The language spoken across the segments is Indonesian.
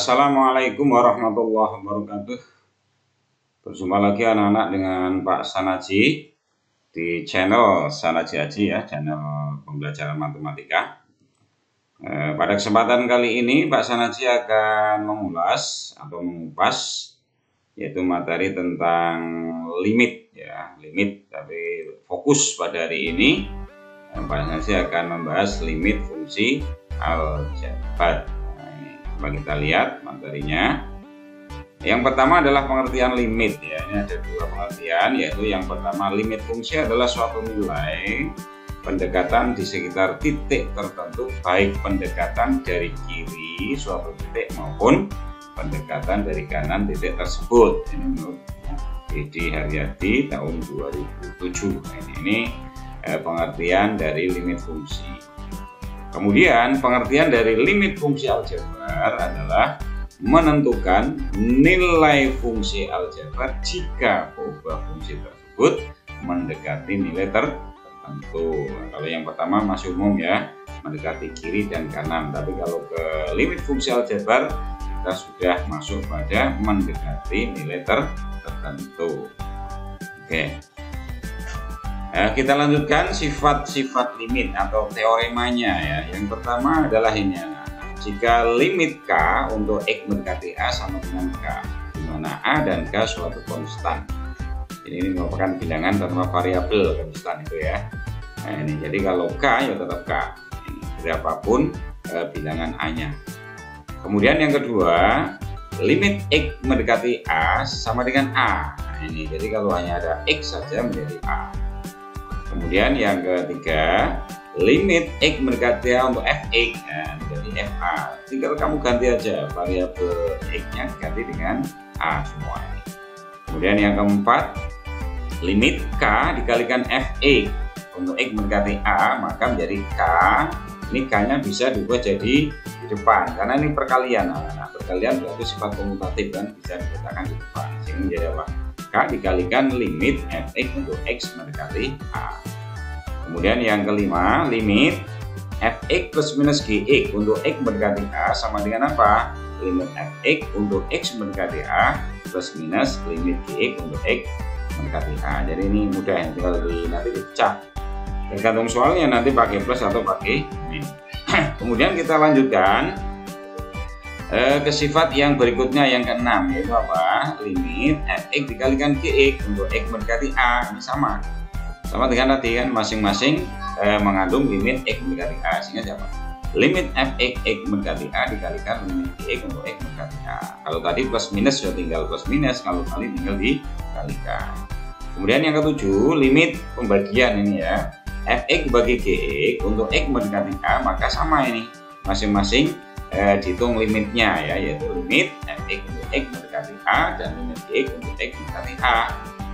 Assalamualaikum warahmatullahi wabarakatuh. Berjumpa lagi anak-anak dengan Pak Sanaji di channel Sanaji Haji ya, channel pembelajaran matematika. Pada kesempatan kali ini Pak Sanaji akan mengulas atau mengupas yaitu materi tentang limit ya, limit, tapi fokus pada hari ini Pak Sanaji akan membahas limit fungsi aljabar. Coba kita lihat materinya. Yang pertama adalah pengertian limit ya. Ini ada dua pengertian, yaitu yang pertama, limit fungsi adalah suatu nilai pendekatan di sekitar titik tertentu, baik pendekatan dari kiri suatu titik maupun pendekatan dari kanan titik tersebut. Ini menurut Edi Haryadi tahun 2007. Ini pengertian dari limit fungsi. Kemudian pengertian dari limit fungsi aljabar adalah menentukan nilai fungsi aljabar jika peubah fungsi tersebut mendekati nilai tertentu. Kalau yang pertama masih umum ya, mendekati kiri dan kanan. Tapi kalau ke limit fungsi aljabar kita sudah masuk pada mendekati nilai tertentu. Oke. Kita lanjutkan sifat-sifat limit atau teoremanya ya. Yang pertama adalah ini ya. Jika limit K untuk X mendekati A sama dengan K, di mana A dan K suatu konstan. Ini merupakan bilangan tanpa variabel konstan itu ya. Nah, ini jadi kalau K ya tetap K. Ini berapapun bilangan A-nya. Kemudian yang kedua, limit X mendekati A sama dengan A. Nah, ini jadi kalau hanya ada X saja menjadi A. Kemudian yang ketiga, limit X mendekati A untuk Fx ya, menjadi Fa. Tinggal kamu ganti aja variabel X-nya diganti dengan A semua ini. Kemudian yang keempat, limit K dikalikan Fx untuk X mendekati A, maka menjadi K. Ini K-nya bisa diubah jadi di depan, karena ini perkalian. Nah, perkalian berarti sifat komutatif kan, bisa diletakkan di depan. Sehingga menjadi apa? K dikalikan limit Fx untuk X mendekati A. Kemudian yang kelima, limit Fx plus minus Gx untuk X mendekati A sama dengan apa? Limit Fx untuk X mendekati A plus minus limit Gx untuk X mendekati A. Jadi ini mudah, tinggal nanti dicap. Tergantung soalnya nanti pakai plus atau pakai min. Kemudian kita lanjutkan ke sifat yang berikutnya, yang keenam, yaitu apa? Limit Fx dikalikan Gx untuk X mendekati A. Ini sama dengan tadi kan, masing-masing mengandung limit X mendekati A, sehingga siapa? Limit Fx X mendekati A dikalikan limit Gx untuk X mendekati A. Kalau tadi plus minus sudah tinggal plus minus, kalau kali tinggal dikalikan. Kemudian yang ketujuh, limit pembagian ini ya, Fx dibagi Gx untuk X mendekati A, maka sama ini, masing-masing dihitung limitnya ya, yaitu limit Fx untuk X mendekati A dan limit Gx untuk X mendekati A.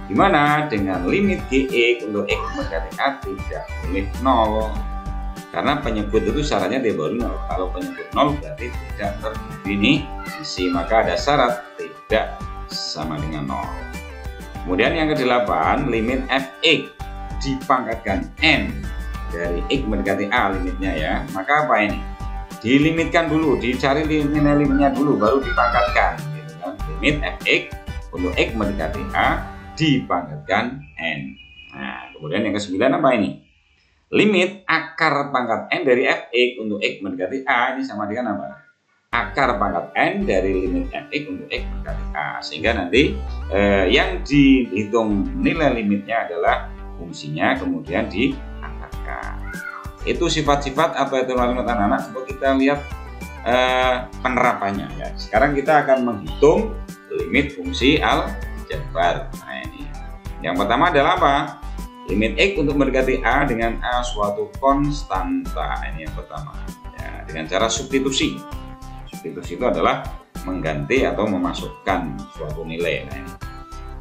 Dimana dengan limit Gx untuk X mendekati A tidak boleh 0, karena penyebut itu syaratnya dia baru 0. Kalau penyebut 0 berarti tidak terdefinisi, maka ada syarat tidak sama dengan 0. Kemudian yang ke-8, limit Fx dipangkatkan N dari X mendekati A limitnya ya, maka apa ini? Dilimitkan dulu, dicari nilai limitnya dulu, baru dipangkatkan gitu kan. Limit Fx untuk X mendekati A dipangkatkan N. Nah, kemudian yang ke-9 apa ini? Limit akar pangkat N dari Fx untuk X mendekati A, ini sama dengan apa? Akar pangkat N dari limit Fx untuk X mendekati A. Sehingga nanti yang dihitung nilai limitnya adalah fungsinya, kemudian diangkatkan. Itu sifat-sifat atau limit anak-anak. Coba kita lihat penerapannya ya. Sekarang kita akan menghitung limit fungsi aljabar. Nah, ini yang pertama adalah apa? Limit X untuk mendekati A dengan A suatu konstanta. Ini yang pertama ya, dengan cara substitusi. Substitusi itu adalah mengganti atau memasukkan suatu nilai. Nah, ini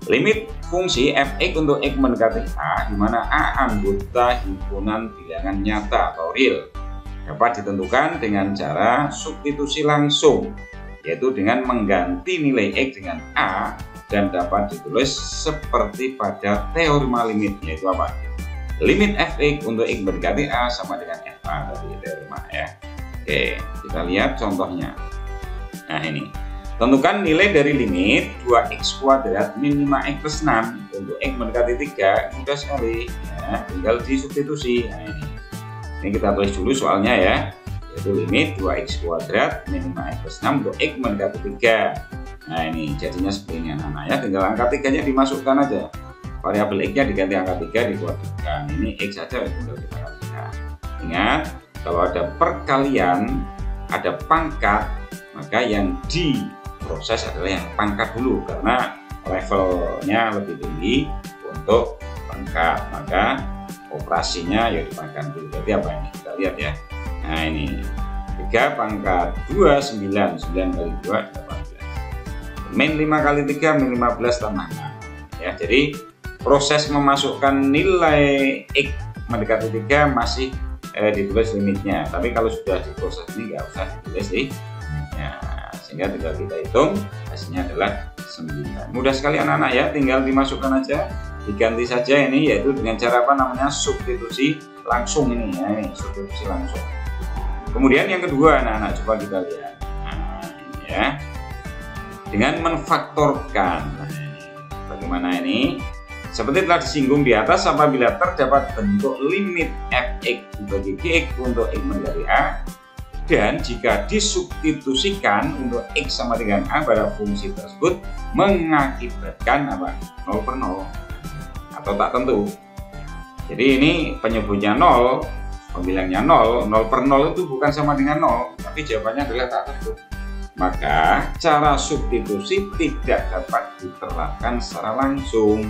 limit fungsi Fx untuk X mendekati A, di mana A anggota himpunan bilangan nyata atau real, dapat ditentukan dengan cara substitusi langsung, yaitu dengan mengganti nilai X dengan A, dan dapat ditulis seperti pada teorema limit, yaitu apa? Limit Fx untuk X mendekati A sama dengan Fa, tadi teorema ya. Oke, kita lihat contohnya. Nah ini, tentukan nilai dari limit 2x kuadrat min 5x plus 6 untuk x mendekati 3. Mudah sekali ya, tinggal disubstitusi. Nah ini kita tulis dulu soalnya ya, yaitu limit 2x kuadrat min 5x plus 6 untuk x mendekati 3. Nah ini jadinya seperti ini anak-anak ya, tinggal angka 3 nya dimasukkan aja, variabel x nya diganti angka 3 dikuadratkan. Ini x saja tinggal kita kalikan. Ingat, kalau ada perkalian ada pangkat, maka yang diproses adalah yang pangkat dulu karena levelnya lebih tinggi untuk pangkat, maka operasinya ya dipangkat dulu. Berarti apa ini? Kita lihat ya. Nah ini 3 pangkat 2 9, 9 kali 2 18, min 5 kali 3 min 15 tambah 6 ya. Jadi proses memasukkan nilai x mendekati 3 masih ditulis limitnya, tapi kalau sudah diproses ini nggak usah ditulis limitnya, sehingga tinggal kita hitung hasilnya adalah 9. Mudah sekali anak-anak ya, tinggal dimasukkan aja, diganti saja ini, yaitu dengan cara apa namanya, substitusi langsung ini ya, ini substitusi langsung. Kemudian yang kedua anak-anak, coba kita lihat, nah, ini ya, dengan menfaktorkan. Nah, ini bagaimana ini? Seperti telah disinggung di atas, apabila terdapat bentuk limit fx dibagi gx untuk x mendekati a, dan jika disubstitusikan untuk x sama dengan a pada fungsi tersebut mengakibatkan apa? 0 per 0 atau tak tentu. Jadi ini penyebutnya 0, pembilangnya 0, 0 per 0 itu bukan sama dengan 0, tapi jawabannya adalah tak tentu. Maka cara substitusi tidak dapat diterapkan secara langsung,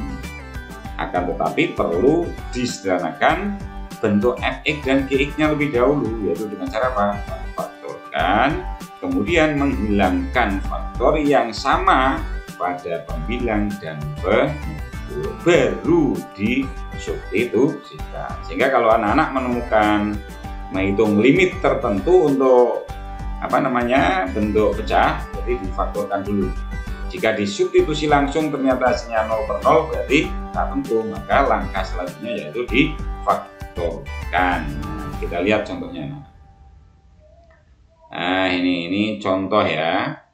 akan tetapi perlu disederhanakan bentuk fx dan gx-nya lebih dahulu, yaitu dengan cara apa? Faktorkan, kemudian menghilangkan faktor yang sama pada pembilang dan penyebut, baru disubstitusikan. Sehingga kalau anak-anak menemukan menghitung limit tertentu untuk apa namanya, bentuk pecah, jadi difaktorkan dulu. Jika disubstitusi langsung ternyata hasilnya 0 per 0, berarti tak tentu, maka langkah selanjutnya yaitu difaktorkan. Nah, kita lihat contohnya. Nah ini contoh ya,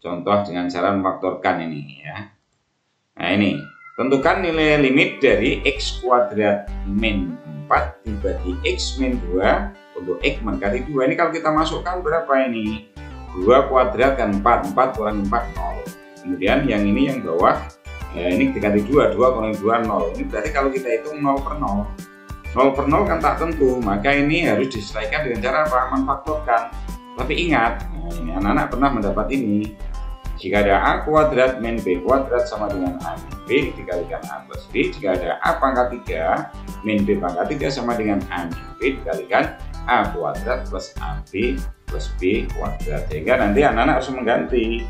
contoh dengan cara memfaktorkan ini ya. Nah ini, tentukan nilai limit dari x kuadrat min 4 dibagi x min 2 untuk x mendekati 2. Ini kalau kita masukkan berapa ini? 2 kuadrat kan 4, 4 kurang 4 0. Kemudian yang ini yang bawah ya, ini dikali 2, 2 kurang 2 0. Ini berarti kalau kita hitung 0 per 0, 0 per 0 kan tak tentu, maka ini harus disesuaikan dengan cara apa? Memfaktorkan. Tapi ingat, nah ini anak-anak pernah mendapat ini, jika ada a kuadrat min b kuadrat sama dengan a min b dikalikan a plus b, jika ada a pangkat 3 min b pangkat 3 sama dengan a min b dikalikan a kuadrat plus ab plus b kuadrat. Sehingga nanti anak-anak harus mengganti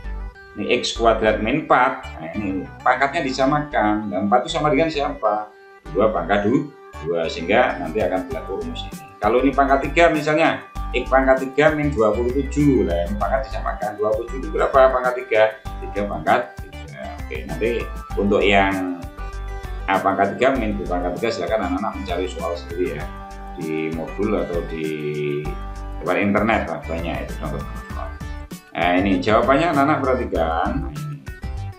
ini x kuadrat min 4, nah ini pangkatnya disamakan, dan 4 itu sama dengan siapa? 2 pangkat 2, sehingga nanti akan berlaku rumus ini. Kalau ini pangkat 3 misalnya, x pangkat 3 min 27, nah ini pangkat disamakan, 27 itu berapa pangkat 3? 3 pangkat 3. Oke, nanti untuk yang a pangkat 3 min b pangkat 3 silakan anak-anak mencari soal sendiri ya, di modul atau di depan internet lah, banyak itu contoh soal. Nah ini jawabannya anak-anak perhatikan.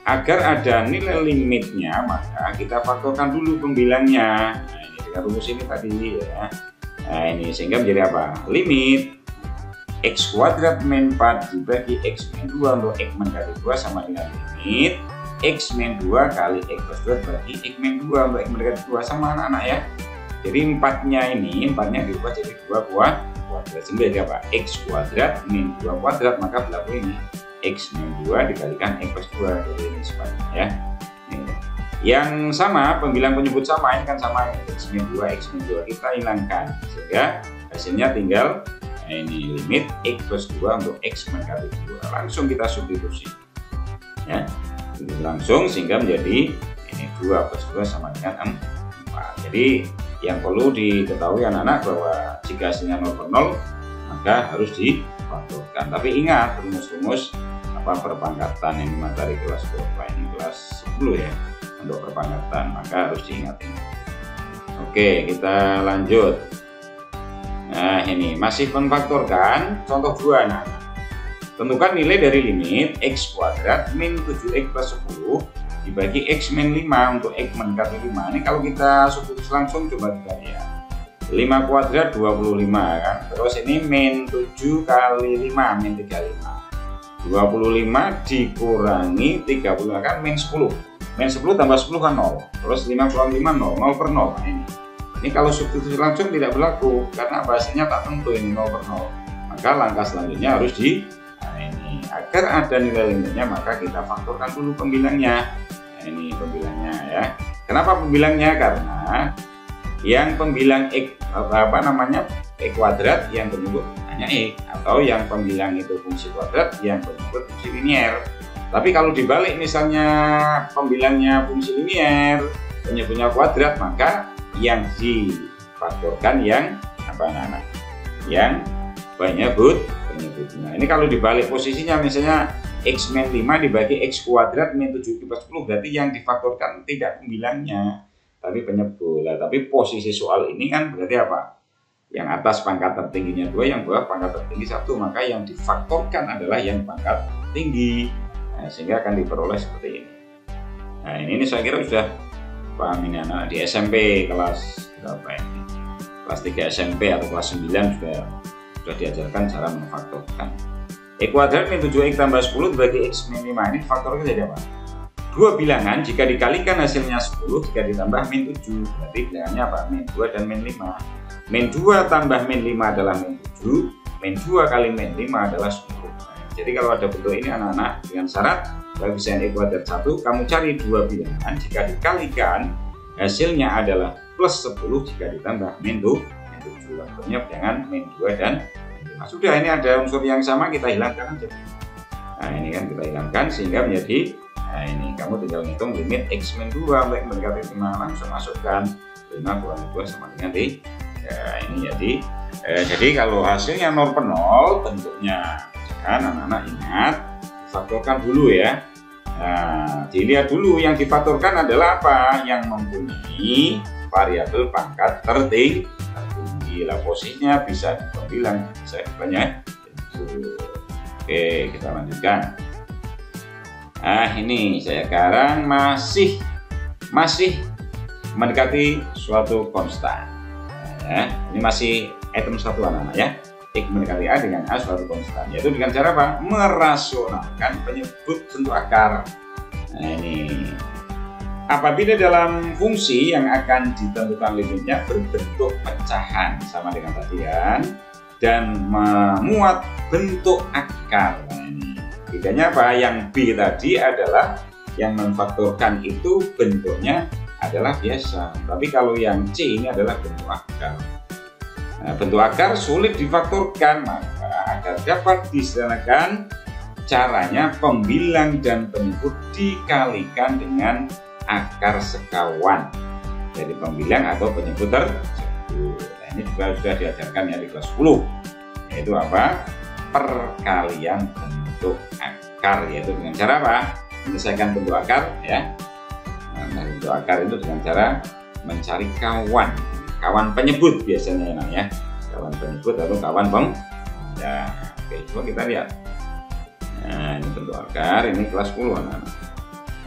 Agar ada nilai limitnya, maka kita faktorkan dulu pembilangnya. Nah ini dengan rumus ini tadi ya. Nah ini sehingga menjadi apa? Limit x kuadrat min 4 dibagi x min 2 untuk x mendekati 2 sama dengan limit x min 2 kali x plus 2 bagi x min 2 untuk x mendekati 2, sama anak-anak ya. Jadi 4-nya ini, 4-nya dirubah jadi 2 kuadrat, sehingga jadi apa? X kuadrat min 2 kuadrat, maka berlaku ini x min 2 dikalikan x plus 2, jadi ini semuanya ya. Ini. Yang sama, pembilang penyebut sama, ini kan sama x min 2, x min 2 kita hilangkan, sehingga hasilnya tinggal nah ini limit x plus 2 untuk x mendekati 2. Langsung kita substitusi ya, langsung, sehingga menjadi ini 2 plus 2 sama dengan 4. Jadi yang perlu diketahui anak-anak bahwa jika hasilnya 0 per 0, maka harus difaktorkan. Tapi ingat rumus-rumus apa perpangkatan, ini materi kelas berapa, ini kelas 10 ya, untuk perpangkatan, maka harus diingat ini. Oke, kita lanjut. Nah ini masih memfaktorkan contoh 2 anak-anak. Tentukan nilai dari limit x kuadrat min 7x plus 10 dibagi x min 5 untuk x mendekati 5. Ini kalau kita substitusi langsung coba kita lihat. 5 kuadrat 25 kan. Terus ini min 7 kali 5 min 35. 25 dikurangi 30 kan min 10. Min 10 tambah 10 kan 0. Terus 5 kurang 5 0, 0 per 0. Nah, ini kalau substitusi langsung tidak berlaku karena bahasanya tak tentu ini 0 per 0. Maka langkah selanjutnya harus ini agar ada nilai limitnya maka kita faktorkan dulu pembilangnya. Ini pembilangnya ya. Kenapa pembilangnya? Karena yang pembilang x x kuadrat yang bentuk hanya x, atau yang pembilang itu fungsi kuadrat yang bentuk fungsi linier. Tapi kalau dibalik misalnya pembilangnya fungsi linier, penyebutnya kuadrat, maka yang difaktorkan yang yang penyebutnya. Ini kalau dibalik posisinya misalnya x min 5 dibagi x kuadrat min 7 plus 10, berarti yang difaktorkan tidak pembilangnya tapi penyebut. Tapi posisi soal ini kan berarti apa? Yang atas pangkat tertingginya 2, yang bawah pangkat tertinggi 1, maka yang difaktorkan adalah yang pangkat tinggi. Nah, sehingga akan diperoleh seperti ini. Nah, ini saya kira sudah paham ini anak di SMP kelas berapa ini? Kelas 3 SMP atau kelas 9 sudah diajarkan cara memfaktorkan. X kuadrat min 7x tambah 10 dibagi x min 5, ini faktornya jadi apa? Dua bilangan jika dikalikan hasilnya 10 jika ditambah min 7, berarti bilangannya apa? Min 2 dan min 5. Min 2 tambah min 5 adalah min 7, min 2 kali min 5 adalah 10. Jadi kalau ada bentuk ini anak-anak dengan syarat koefisien x kuadrat 1, kamu cari dua bilangan jika dikalikan hasilnya adalah plus 10 jika ditambah min 7. Contohnya bilangan min 2 dan min 5. Sudah, ini ada unsur yang sama, kita hilangkan aja. Nah, ini kan kita hilangkan sehingga menjadi, nah ini kamu tinggal hitung limit x min 2 sampai mendekati 5, langsung masukkan 5 kurang 2 sama dengan 3. Ini jadi kalau hasilnya 0 per 0 bentuknya, kan anak-anak ingat faktorkan dulu ya. Nah, dilihat dulu yang difaktorkan adalah apa? Yang mempunyai variabel pangkat tertinggi. Lah posisinya bisa dibilang bisa banyak. Oke, kita lanjutkan. Nah, ini saya sekarang masih mendekati suatu konstan. Nah, ini masih item 1 anak-anak ya. X mendekati A dengan A suatu konstan, yaitu dengan cara apa? Merasionalkan penyebut bentuk akar. Nah, ini apabila dalam fungsi yang akan ditentukan limitnya berbentuk pecahan sama dengan tadi kan, dan memuat bentuk akar. Nah, ini bedanya apa? Yang B tadi adalah yang memfaktorkan itu bentuknya adalah biasa, tapi kalau yang C ini adalah bentuk akar. Nah, bentuk akar sulit difaktorkan, maka agar dapat disederhanakan caranya pembilang dan penyebut dikalikan dengan akar sekawan dari pembilang atau penyebut tersebut. Nah, ini juga sudah diajarkan ya di kelas 10, yaitu apa? Perkalian bentuk akar, yaitu dengan cara apa? Menyelesaikan bentuk akar ya. Nah, bentuk akar itu dengan cara mencari kawan penyebut biasanya ya, kawan penyebut atau kawan ya. Oke, coba kita lihat. Nah, ini bentuk akar, ini kelas 10 anak-anak.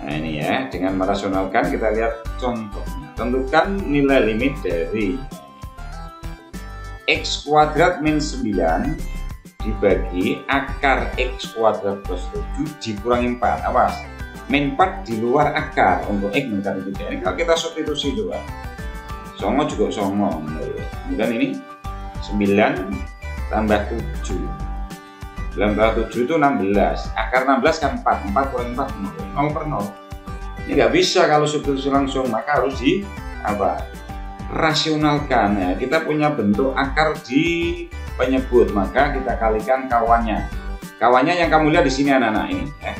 Nah, ini ya, dengan merasionalkan kita lihat contohnya. Tentukan nilai limit dari x kuadrat min 9 dibagi akar x kuadrat plus 7 dikurangi 4. Awas, min 4 di luar akar untuk x mendekati 3. Ini kalau kita substitusi coba. Songo juga songo. Kemudian ini 9 tambah 7. 9 tambah 7 itu 16. Akar 16 kan 4. 4 kurang 4 0 per 0. Ini nggak bisa kalau substitusi langsung, maka harus rasionalkan ya. Kita punya bentuk akar di penyebut, maka kita kalikan kawannya. Kawannya yang kamu lihat di sini anak-anak ini ya.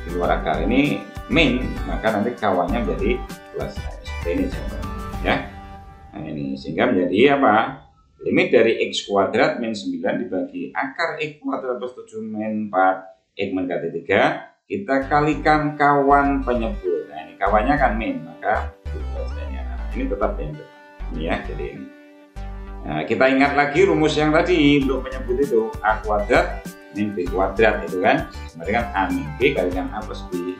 Di luar akar ini min, maka nanti kawannya menjadi plus. Seperti ini ya. Nah, ini sehingga menjadi apa? Limit dari x kuadrat min 9 dibagi akar x kuadrat plus 7 min 4 x mendekati 3, kita kalikan kawan penyebut. Nah, ini kawannya kan min, maka ini tetap ini ya. Jadi ini. Nah, kita ingat lagi rumus yang tadi untuk penyebut itu a kuadrat min B kuadrat itu kan, berarti kan A min B kalikan A plus B.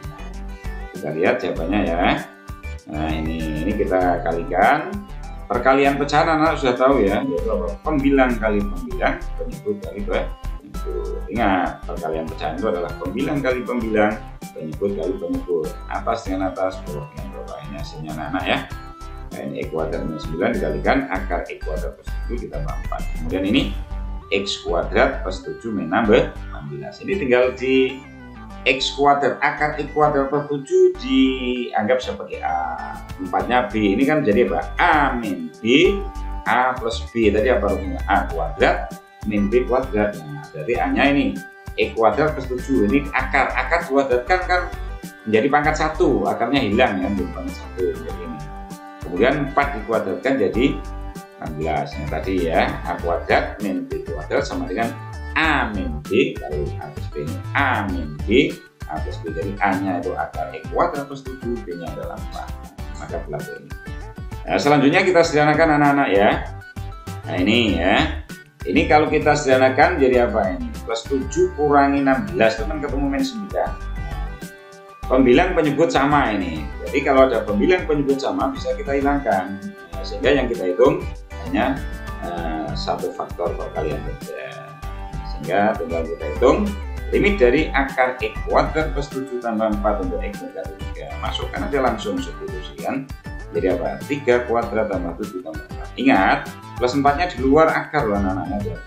Kita lihat jawabannya ya. Nah ini kita kalikan. Perkalian pecahan anak sudah tahu ya, yaitu apa? Pembilang kali pembilang, penyebut kali penyebut. Ingat, perkalian pecahan itu adalah pembilang kali pembilang, penyebut kali penyebut. Atas dengan atas, bawah dengan bawah. Ini hasilnya anak-anak ya. Nah, ini X kuadrat minus 9 dikalikan akar X kuadrat plus 7 ditambah 4. Kemudian ini X kuadrat plus 7 menambah 16. Ini tinggal di X kuadrat, akar X kuadrat plus 7 dianggap sebagai A. 4-nya B, ini kan jadi apa? A min B, A plus B. Tadi apa rumusnya? A kuadrat min B kuadrat. Nah, berarti A-nya ini X kuadrat plus 7. Ini akar kuadratkan kan menjadi pangkat 1. Akarnya hilang ya, menjadi pangkat 1. Jadi ini. Kemudian 4 dikuadratkan jadi 16. Yang tadi ya, A kuadrat min B kuadrat sama dengan A min B kali A plus B. A min B, A plus B. Jadi A-nya itu akar X kuadrat plus 7, B-nya adalah 4. Maka berlaku ini. Nah, selanjutnya kita sederhanakan anak-anak ya. Nah ini ya. Ini kalau kita sederhanakan jadi apa ini? Plus 7 kurangi 16 itu kan ketemu min 9. Pembilang penyebut sama ini. Jadi kalau ada pembilang penyebut sama bisa kita hilangkan. Nah, sehingga yang kita hitung hanya satu faktor perkalian saja. Sehingga tinggal kita hitung limit dari akar X kuadrat plus 7 tambah 4 untuk X berdekati 3. Masukkan aja langsung substitusikan. Jadi apa? 3 kuadrat tambah 7 tambah 4. Ingat, plus 4-nya di luar akar loh anak-anak.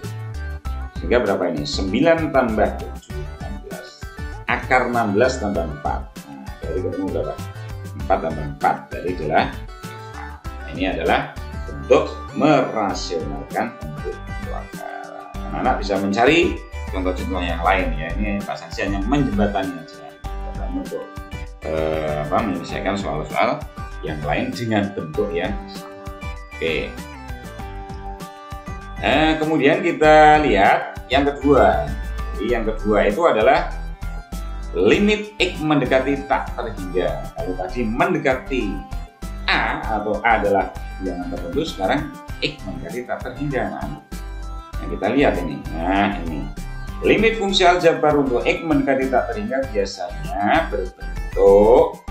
Sehingga berapa ini? 9 tambah 7, 16. Akar 16 tambah 4. Nah, dari ketemu berapa? 4 tambah 4. Jadi adalah ini adalah bentuk merasionalkan bentuk akar. Anak-anak bisa mencari contoh-contoh yang lain ya. Ini Pak Saksi hanya menjembatani aja untuk menyelesaikan soal-soal yang lain dengan bentuk yang sama. Oke. Kemudian kita lihat yang kedua. Jadi yang kedua itu adalah limit X mendekati tak terhingga. Kalau tadi mendekati A atau A adalah bilangan tertentu, sekarang X mendekati tak terhingga. Nah, yang kita lihat ini. Nah, ini. Limit fungsi aljabar untuk X mendekati tak terhingga biasanya berbentuk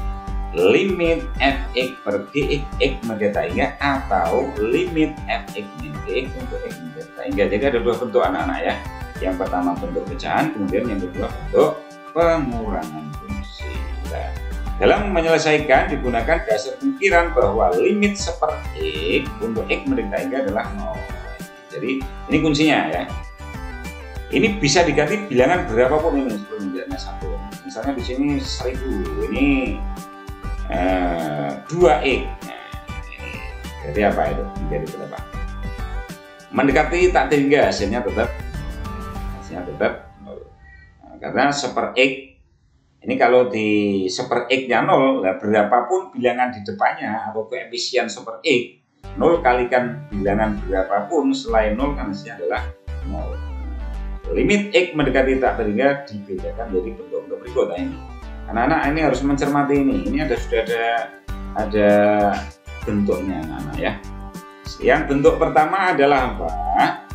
limit fx per gx X mendekati hingga atau limit fx min gx untuk X mendekati hingga. Jadi ada dua bentuk anak-anak ya. Yang pertama bentuk pecahan, kemudian yang kedua bentuk pengurangan fungsi. Nah, dalam menyelesaikan digunakan dasar pikiran bahwa limit seperti X untuk X mendekati hingga adalah 0. Jadi ini kuncinya ya. Ini bisa diganti bilangan berapapun ini sebelum menjadinya 1. Misalnya di sini 1000, ini 2x. Nah, jadi apa itu? Menjadi berapa? Mendekati tak terhingga, hasilnya tetap 0. Nah, karena seper x ini kalau di seper x-nya 0, lah berapapun bilangan di depannya atau koefisien seper x 0 kalikan bilangan berapapun selain 0 kan hasilnya adalah 0. Limit X mendekati tak terhingga dibedakan jadi bentuk-bentuk berikut. Nah, ini anak-anak ini harus mencermati ini. Ini sudah ada bentuknya anak-anak ya. Yang bentuk pertama adalah apa?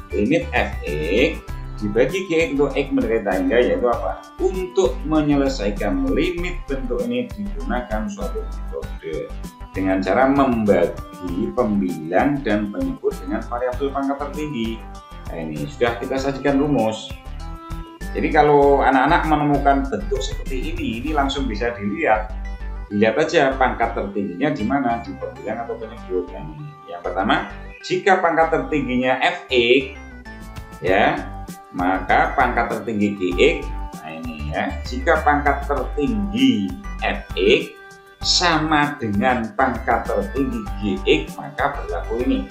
Limit fx dibagi gx untuk X mendekati tak terhingga, yaitu apa? Untuk menyelesaikan limit bentuk ini digunakan suatu metode dengan cara membagi pembilang dan penyebut dengan variabel pangkat tertinggi. Nah, ini sudah kita sajikan rumus. Jadi kalau anak-anak menemukan bentuk seperti ini langsung bisa dilihat. Dilihat aja pangkat tertingginya di mana, di pembilang atau penyebut. Yang pertama, jika pangkat tertingginya fx, ya, maka pangkat tertinggi gx. Nah ini ya, jika pangkat tertinggi fx sama dengan pangkat tertinggi gx, maka berlaku ini.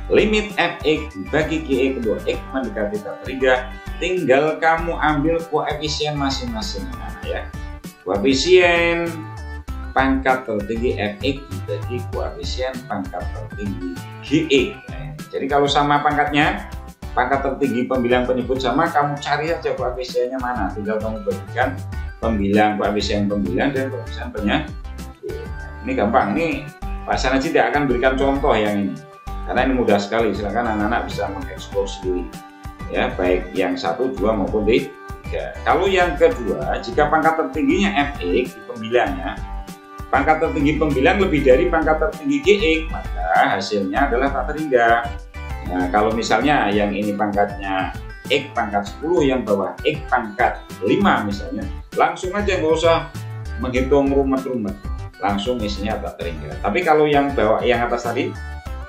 Limit fx dibagi gx untuk X mendekati tak terhingga, tinggal kamu ambil koefisien masing-masing ya. Koefisien pangkat tertinggi fx dibagi koefisien pangkat tertinggi gx. Nah, jadi kalau sama pangkatnya, pangkat tertinggi pembilang penyebut sama, kamu cari aja koefisiennya mana, tinggal kamu bagikan pembilang, koefisien pembilang dan koefisien penyebut. Ini gampang, ini Pak Sanaji tidak akan berikan contoh yang ini. Karena ini mudah sekali, silakan anak-anak bisa mengeksplor sendiri ya, baik yang 1, 2 maupun 3. 3. Kalau yang kedua, jika pangkat tertingginya Fx di pembilangnya, pangkat tertinggi pembilang lebih dari pangkat tertinggi Gx, maka hasilnya adalah tak terhingga. Nah, kalau misalnya yang ini pangkatnya X pangkat 10, yang bawah X pangkat 5 misalnya, langsung aja nggak usah menghitung rumet-rumet, langsung isinya tak terhingga. Tapi kalau yang bawah, yang atas tadi,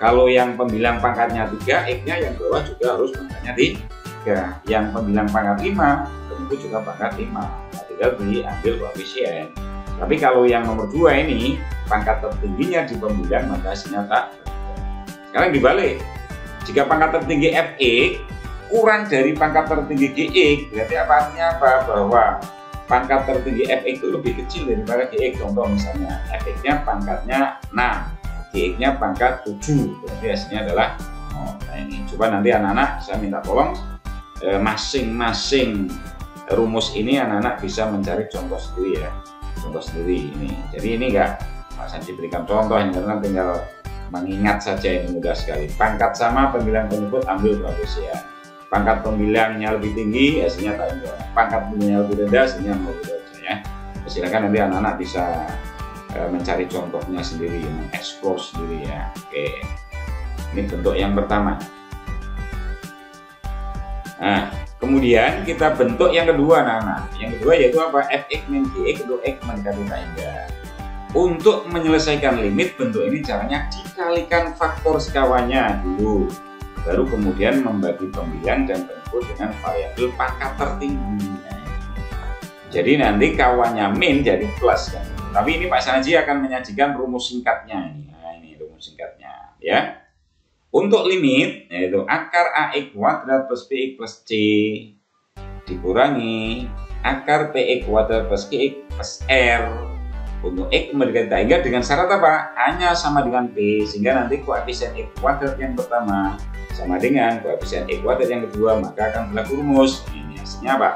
kalau yang pembilang pangkatnya 3, X-nya yang bawah juga harus pangkatnya 3. Yang pembilang pangkat 5, tentu juga pangkat 5. Nah, tinggal diambil koefisien. Tapi kalau yang nomor 2 ini, pangkat tertingginya di pembilang, maka hasilnya tak terhingga. Sekarang dibalik. Jika pangkat tertinggi Fx kurang dari pangkat tertinggi Gx, berarti apa artinya apa? Bahwa pangkat tertinggi Fx itu lebih kecil daripada Gx. Contoh misalnya Fx-nya pangkatnya 6, Gx-nya pangkat 7, berarti hasilnya adalah nah ini. Coba nanti anak-anak saya minta tolong masing-masing rumus ini anak-anak bisa mencari contoh sendiri ya. Contoh sendiri ini. Jadi ini enggak Pak Sanji berikan contoh, yang karena tinggal mengingat saja, ini mudah sekali. Pangkat sama, pembilang penyebut, ambil koefisien. Pangkat pembilangnya lebih tinggi, hasilnya tak terhingga. Pangkat pembilangnya lebih rendah, hasilnya saja ya. Silakan nanti anak-anak bisa mencari contohnya sendiri, mengeksplor sendiri ya. Oke, ini bentuk yang pertama. Nah, kemudian kita bentuk yang kedua, anak-anak. Yang kedua yaitu apa? Fx min Gx untuk X mendekati tak hingga. Untuk menyelesaikan limit, bentuk ini caranya dikalikan faktor sekawannya dulu, baru kemudian membagi pembilang dan penyebut dengan variabel pangkat tertinggi. Jadi nanti kawannya min jadi plus kan. Tapi ini Pak Sanji akan menyajikan rumus singkatnya ini. Nah, ini rumus singkatnya ya. Untuk limit yaitu akar AX kuadrat plus BX plus C dikurangi akar PX kuadrat plus GX plus R untuk X mendekati tak hingga dengan syarat apa? Hanya sama dengan P, sehingga nanti koefisien X kuadrat yang pertama sama dengan koefisien X kuadrat yang kedua, maka akan berlaku rumus. Ini hasilnya apa?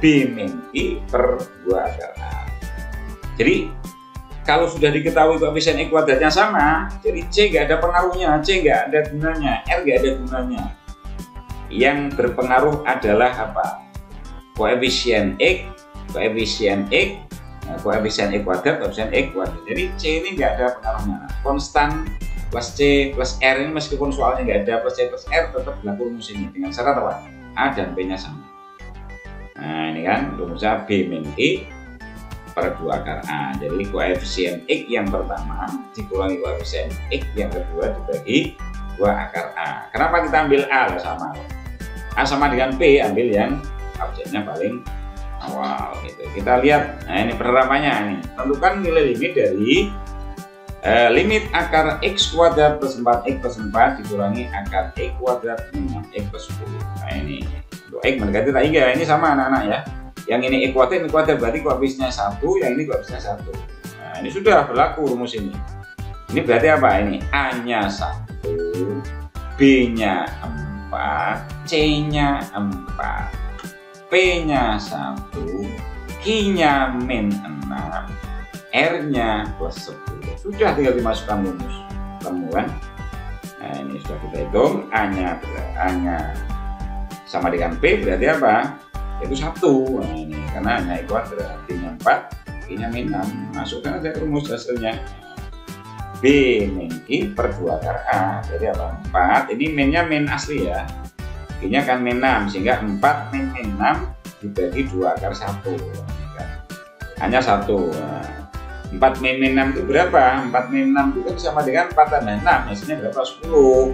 B min I per 2 akar A. Jadi kalau sudah diketahui koefisien X kuadratnya sama, jadi C nggak ada pengaruhnya, C nggak ada gunanya, R nggak ada gunanya. Yang berpengaruh adalah apa? Koefisien X, koefisien X, koefisien X kuadrat, koefisien X kuadrat. Jadi C ini nggak ada pengaruhnya. Konstan plus C plus R ini meskipun soalnya nggak ada plus C plus R, tetap berlaku rumus ini dengan syarat apa? A dan B nya sama. Nah ini kan rumusnya B min I per 2 akar A. Jadi koefisien X yang pertama dikurangi koefisien X yang kedua dibagi 2 akar A. Kenapa kita ambil A sama? A sama dengan P, ambil yang abjadnya paling awal gitu. Kita lihat, nah ini penerapannya nih. Tentukan nilai limit dari limit akar X kuadrat plus 4X plus 4 dikurangi akar X kuadrat minus X plus 10. Nah ini untuk X mendekati tak hingga, ini sama anak-anak ya. Yang ini X kuadrat, ini kuadrat, berarti koefisiennya 1, yang ini koefisiennya 1. Nah ini sudah berlaku rumus ini. Ini berarti apa ini? A-nya 1, B-nya 4, C-nya 4, P-nya 1, Q-nya min 6, R-nya plus 10. Sudah tinggal dimasukkan rumus. Ketemu kan? Nah ini sudah kita hitung. A-nya sama dengan P, berarti apa? Yaitu 1. Nah ini karena A-nya kuadrat, P-nya 4, Q-nya min 6. Masukkan aja rumus hasilnya. B min Q per 2 akar A. Jadi apa? 4. Ini min-nya min asli ya. Q-nya kan min 6, sehingga 4 min 6 dibagi 2 akar 1. Hanya 1. Nah, 4 min 6 itu berapa? 4 min 6 itu kan sama dengan 4 tambah 6, hasilnya berapa? 10.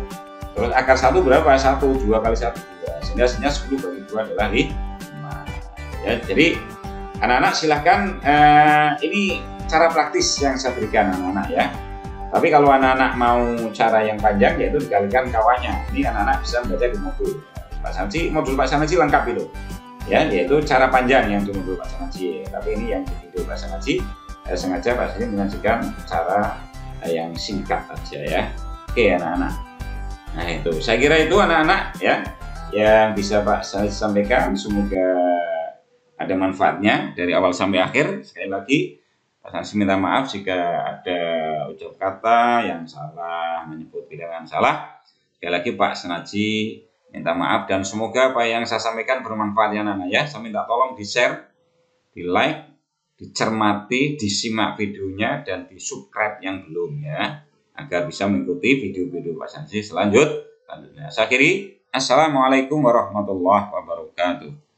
Terus akar 1 berapa? 1, 2 kali 1, 2. Sehingga hasilnya 10 bagi 2 adalah 5. Ya, jadi anak-anak silahkan, ini cara praktis yang saya berikan anak-anak ya. Tapi kalau anak-anak mau cara yang panjang, yaitu dikalikan kawannya. Ini anak-anak bisa membaca di modul Pak Sanji, modul Pak Sanji lengkap itu. Ya, yaitu cara panjang yang di modul Pak Sanji. Tapi ini yang di video Pak Sanji, sengaja Pak Sanji menyajikan cara yang singkat aja ya. Oke anak-anak. Nah itu, saya kira itu anak-anak ya yang bisa Pak Sanji sampaikan. Semoga ada manfaatnya dari awal sampai akhir. Sekali lagi Pak Sanji minta maaf jika ada ucap kata yang salah, menyebut bilangan salah. Sekali lagi Pak Sanji Minta maaf dan semoga apa yang saya sampaikan bermanfaat ya anak-anak ya. Saya minta tolong di-share, di-like, dicermati, disimak videonya dan di-subscribe yang belum ya, agar bisa mengikuti video-video Pak Sanji selanjutnya. Saya akhiri. Assalamualaikum warahmatullahi wabarakatuh.